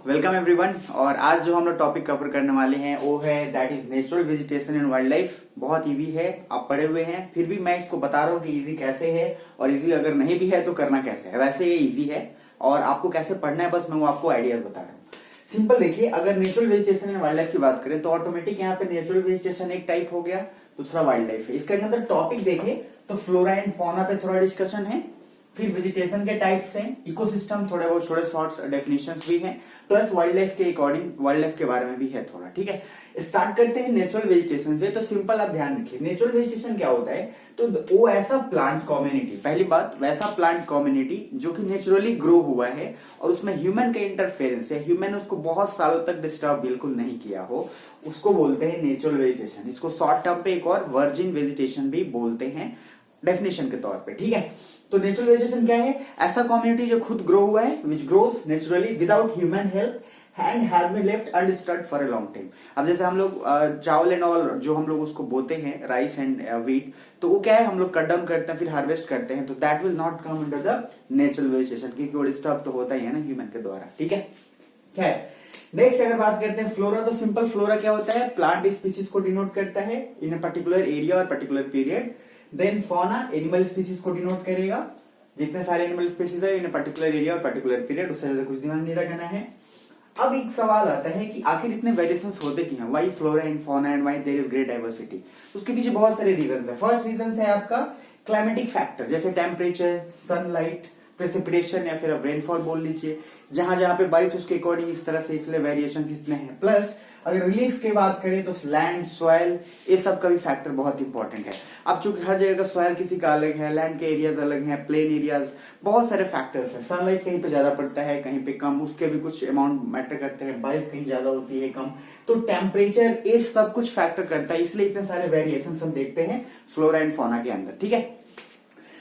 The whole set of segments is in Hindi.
Welcome everyone. और आज जो हम लोग टॉपिक कवर करने वाले हैं वो है that is natural vegetation in wild life. बहुत इजी है, आप पढ़े हुए हैं, फिर भी मैं इसको बता रहा हूँ कि इजी कैसे है और इजी अगर नहीं भी है तो करना कैसे है। वैसे ये इजी है और आपको कैसे पढ़ना है बस मैं वो आपको आइडियाज बता रहा हूँ। सिंपल देखिए, अगर नेचुरल वेजिटेशन इन वाइल्ड लाइफ की बात करें तो ऑटोमेटिक यहाँ पे नेचुरल वेजिटेशन एक टाइप हो गया, दूसरा वाइल्ड लाइफ है। इसके अंदर टॉपिक देखें तो फ्लोरा एंड फौना पे थोड़ा डिस्कशन है, फिर वेजिटेशन के टाइप्स हैं, इकोसिस्टम थोड़े बहुत छोटे शॉर्ट्स डेफिनेशंस भी हैं, प्लस वाइल्ड लाइफ के अकॉर्डिंग वाइल्ड लाइफ के बारे में भी है थोड़ा। ठीक है, स्टार्ट करते हैं नेचुरल वेजिटेशन से। तो सिंपल आप ध्यान रखिए, नेचुरल वेजिटेशन क्या होता है तो वो ऐसा प्लांट कम्युनिटी, पहली बात वैसा प्लांट कम्युनिटी जो कि नेचुरली ग्रो हुआ है और उसमें ह्यूमन का इंटरफेरेंस है, ह्यूमन उसको बहुत सालों तक डिस्टर्ब बिल्कुल नहीं किया हो, उसको बोलते हैं नेचुरल वेजिटेशन। इसको शॉर्ट टर्म पे एक और वर्जिन वेजिटेशन भी बोलते हैं डेफिनेशन के तौर पे। ठीक है, तो नेचुरल वेजिटेशन क्या है? ऐसा कम्युनिटी जो खुद ग्रो हुआ है, which grows naturally without human help and has been left undisturbed for a long time. अब जैसे हम लोग चावल एंड ऑल जो हम लोग उसको बोते हैं, राइस एंड व्हीट, तो वो क्या है हम लोग कट डाउन करते हैं फिर हार्वेस्ट करते हैं, तो that will not come under the natural vegetation क्योंकि वो डिस्टर्ब तो होता ही है ना ह्यूमन के द्वारा। ठीक है, नेक्स्ट अगर बात करते हैं फ्लोरा, तो सिंपल फ्लोरा क्या होता है? प्लांट स्पीसीज को डिनोट करता है इन अ पर्टिकुलर एरिया और particular period. Then fauna animal species को डिनोट करेगा, जितने सारे एनिमल स्पीसीज है इन पर्टिकुलर एरिया और पर्टिकुलर पीरियड, उससे ज्यादा कुछ दिमाग नहीं लगाना है। अब एक सवाल आता है कि आखिर इतने वेरिएशंस होते क्यों हैं? Why flora and fauna and why there is great diversity? उसके पीछे बहुत सारे रीजंस है। फर्स्ट रीजन है आपका क्लाइमेटिक फैक्टर, जैसे टेम्परेचर, सनलाइट, प्रेसिपिटेशन या फिर अब रेनफॉल बोल लीजिए, जहां जहां पे बारिश उसके अकॉर्डिंग इस तरह से, इसलिए वेरिएशन इतने हैं। प्लस अगर रिलीफ की बात करें तो लैंड, सॉइल, ये सब का भी फैक्टर बहुत इंपॉर्टेंट है। अब चूंकि हर जगह का सॉइल किसी का अलग है, लैंड के एरियाज अलग हैं, प्लेन एरियाज, बहुत सारे फैक्टर्स हैं। सनलाइट कहीं पे ज्यादा पड़ता है कहीं पे कम, उसके भी कुछ अमाउंट मैटर करते हैं, बारिश कहीं ज्यादा होती है कम, तो टेम्परेचर ये सब कुछ फैक्टर करता है, इसलिए इतने सारे वेरिएशन हम देखते हैं फ्लोरा एंड फौना के अंदर। ठीक है,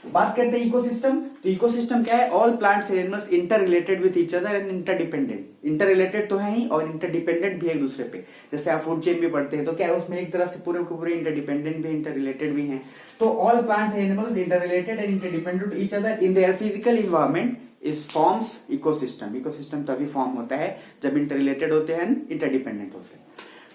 बात करते हैं इकोसिस्टम, तो इकोसिस्टम क्या है? All plants and animals inter related with each other and interdependent. Inter related तो है ही और इंटरडिपेंडेंट भी एक दूसरे पे। जैसे आप फूड चेन भी पढ़ते हैं तो क्या है उसमें एक तरह से पूरे के पूरे इंटरडिपेंडेंट भी इंटर रिलेटेड भी हैं। तो all plants and animals inter related and interdependent to each other in their physical environment is forms ecosystem. Ecosystem तभी फॉर्म होता है जब इंटर रिलेटेड होते हैं, इंटरडिपेंडेंट होते हैं।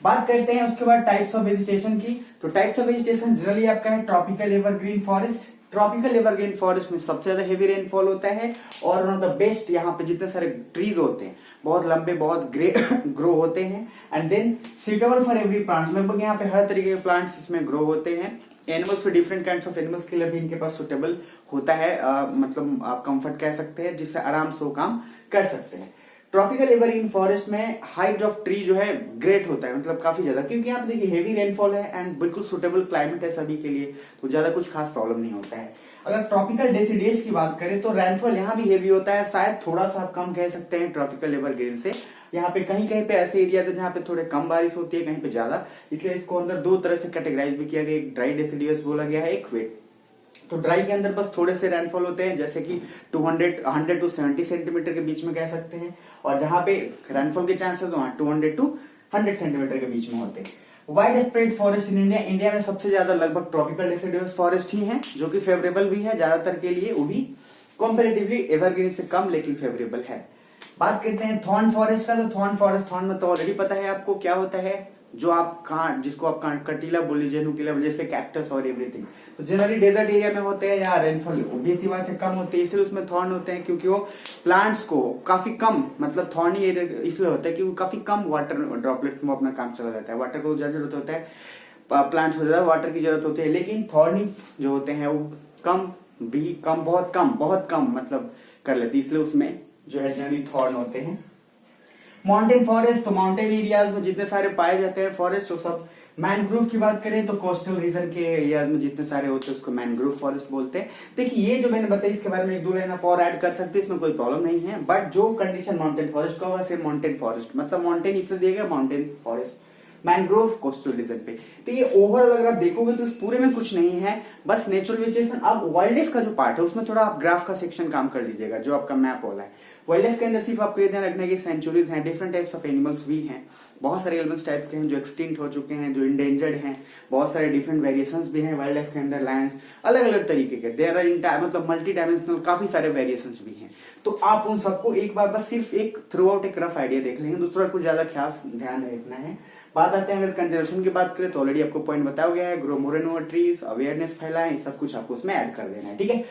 बात करते हैं उसके बाद टाइप्स ऑफ वेजिटेशन की, तो टाइप्स ऑफ वेजिटेशन जनरली आपका है tropical evergreen forest. Tropical evergreen forest में सबसे ज्यादा हेवी रेनफॉल होता है और वन ऑफ द बेस्ट, यहाँ पे जितने सारे ट्रीज होते हैं बहुत लंबे, बहुत ग्रो होते हैं। And then suitable for every plant, लगभग यहाँ पे हर तरीके के प्लांट्स इसमें ग्रो होते हैं। Animals for different kinds of animals के लिए भी इनके पास सुटेबल होता है, मतलब आप कंफर्ट कह सकते हैं, जिससे आराम से वो काम कर सकते हैं। ट्रॉपिकल एवरग्रीन फॉरेस्ट में हाइट ऑफ ट्री जो है ग्रेट होता है, मतलब काफी ज्यादा, क्योंकि यहाँ पे देखिए हेवी रेनफॉल है एंड बिल्कुल सुटेबल क्लाइमेट है सभी के लिए, तो ज्यादा कुछ खास प्रॉब्लम नहीं होता है। अगर ट्रॉपिकल डेसिडियस की बात करें तो रेनफॉल यहाँ भी हेवी होता है, शायद थोड़ा सा आप कम कह सकते हैं ट्रॉपिकल एवरग्रीन से। यहाँ पे कहीं कहीं पे ऐसे एरिया है जहाँ पे थोड़े कम बारिश होती है, कहीं पे ज्यादा, इसलिए इसको अंदर दो तरह से कैटेगराइज भी किया गया, एक ड्राई डेसिडियस बोला गया है, एक वेट। तो ड्राई के अंदर बस थोड़े से रेनफॉल होते हैं, जैसे कि 100 टू 70 सेंटीमीटर के बीच में कह सकते हैं, और जहां पे रेनफॉल के चांसेस 200 टू 100 सेंटीमीटर के बीच में होते हैं। Wide spread forest in India, India में सबसे ज्यादा लगभग ट्रॉपिकल डेसिडियस फॉरेस्ट ही है, जो कि फेवरेबल भी है ज्यादातर के लिए, वो भी कंपैरेटिवली एवरग्रीन से कम लेकिन फेवरेबल है। बात करते हैं थॉर्न फॉरेस्ट का, तो थॉर्न फॉरेस्ट, थॉर्न में तो ऑलरेडी पता है आपको क्या होता है, जो आप जिसको आप कटीला बोल लीजिए, नुकीला, जैसे कैक्टस और एवरीथिंग, तो जनरली डेजर्ट एरिया में होते हैं या रेनफॉल ऑब्वियसली बात है कम होती है, इसलिए उसमें थॉर्न होते हैं, क्योंकि वो प्लांट्स को काफी कम, मतलब थॉर्नी एरिया इसलिए होता है कि वो काफी कम वाटर ड्रॉपलेट्स में अपना काम चला जाता है। वाटर को ज्यादा जरूरत होता है, प्लांट्स को ज्यादा वाटर की जरूरत होती है, लेकिन थॉर्नी जो होते हैं वो बहुत कम मतलब कर लेते हैं, इसलिए उसमें जो है जनरली थॉर्न होते हैं। माउंटेन फॉरेस्ट, तो माउंटेन एरियाज में जितने सारे पाए जाते हैं फॉरेस्ट, वो सब। मैनग्रोव की बात करें तो कोस्टल रीजन के एरियाज में जितने सारे होते हैं उसको मैनग्रोव फॉरेस्ट बोलते हैं। देखिए ये जो मैंने बताया इसके बारे में एक दो लाइन आप और ऐड कर सकते हैं, इसमें कोई प्रॉब्लम नहीं है, बट जो कंडीशन माउंटेन फॉरेस्ट का होगा सेम माउंटेन फॉरेस्ट, मतलब माउंटेन इसलिए दिया गया mountain forest, mangrove coastal region पे। तो ये ओवरऑल अगर आप देखोगे तो इस पूरे में कुछ नहीं है, बस नेचुरल वेजिटेशन। अब वाइल्ड लाइफ का जो पार्ट है उसमें थोड़ा आप ग्राफ का सेक्शन काम कर लीजिएगा, जो आपका मैप वाला है वाइल्ड लाइफ के अंदर सिर्फ आपको ये ध्यान रखना है कि सेंचुरीज हैं, डिफरेंट टाइप्स ऑफ एनिमल्स भी हैं, बहुत सारे एनिमल्स टाइप्स के हैं जो एक्सटिंक्ट हो चुके हैं, जो इंडेंजर्ड हैं, बहुत सारे डिफरेंट वेरिएशंस भी हैं वाइल्ड लाइफ के अंदर, लायंस अलग अलग तरीके के, देयर आर मतलब मल्टी डायमेंशनल काफी सारे वेरिएशंस भी हैं। तो आप उन सबको एक बार बस सिर्फ एक थ्रू आउट एक रफ आइडिया देख लेंगे, दूसरा कुछ ज्यादा खास ध्यान रखना है। बात आते हैं अगर कंजर्वेशन की बात करें तो ऑलरेडी आपको पॉइंट बताया गया है, grow more and more trees, awareness फैलाएं, सब कुछ आपको उसमें ऐड कर देना है, ठीक है।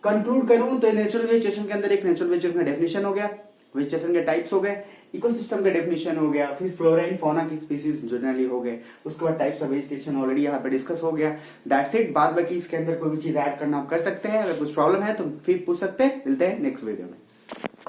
कंक्लूड करूं तो नेचुरल वेजिटेशन के अंदर एक नेचुरल वेजिटेशन का डेफिनेशन हो गया, वेजिटेशन के टाइप्स हो गए, इकोसिस्टम का डेफिनेशन हो गया, फिर फ्लोरा एंड फौना की स्पीसीज जनरली हो गए, उसके बाद टाइप्स ऑफ वेजिटेशन ऑलरेडी यहाँ पे डिस्कस हो गया। That's it. बाद बाकी इसके अंदर कोई भी चीज ऐड करना आप कर सकते हैं, अगर कुछ प्रॉब्लम है तो फिर पूछ सकते हैं। मिलते हैं नेक्स्ट वीडियो में।